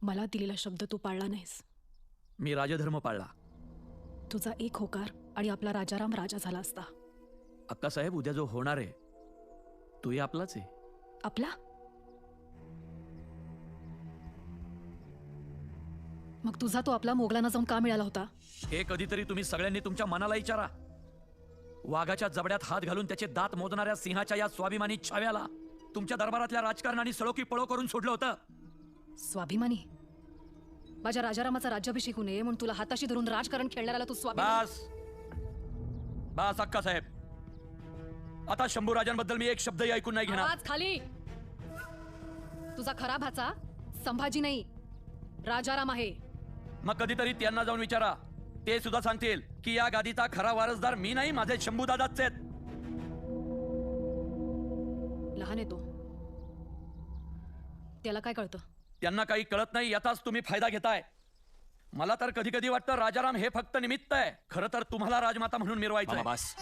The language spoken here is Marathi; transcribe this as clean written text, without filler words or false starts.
मला दिलेला शब्द तू पाळला नाहीस. मी राजधर्म पाळला. तुझा एक होकार आणि आपला राजाराम राजा झाला असता. अक्कासाहेब, उद्या जो होणार आहे तोही आपलाच आहे. आपला? मग तुझा तो आपला मोगलांना जाऊन का मिळाला होता? हे कधीतरी तुम्ही सगळ्यांनी तुमच्या मनाला विचारा. वाघाच्या जबड्यात हात घालून त्याचे दात मोजणाऱ्या सिंहाच्या या स्वाभिमानी छाव्याला तुमच्या दरबारातल्या राजकारणाने सळोकी पळो करून सोडलं होतं. स्वाभिमानी? माझ्या राजारामाचा राज्याभिषेक होऊ नये म्हणून तुला हाताशी धरून राजकारण खेळणाऱ्याला तू स्वाभिमानी? बस बस अक्कासाहेब, आता शंभूराजांबद्दल मी एक शब्दही ऐकून नाही घेणार. आवाज खाली. तुझा खरा भाचा संभाजी नाही, राजाराम आहे. मग कधीतरी त्यांना जाऊन विचारा, ते सुद्धा सांगतील की या गादीचा खरा वारसदार मी नाही, माझे शंभूदादाच आहेत. लहान आहे तो, त्याला काय कळतं? त्यांना काही कळत नाही, याचाच तुम्ही फायदा घेताय. मला तर कधी कधी वाटतं राजाराम हे फक्त निमित्त आहे, खरं तर तुम्हाला राजमाता म्हणून मिरवायचं आहे. बस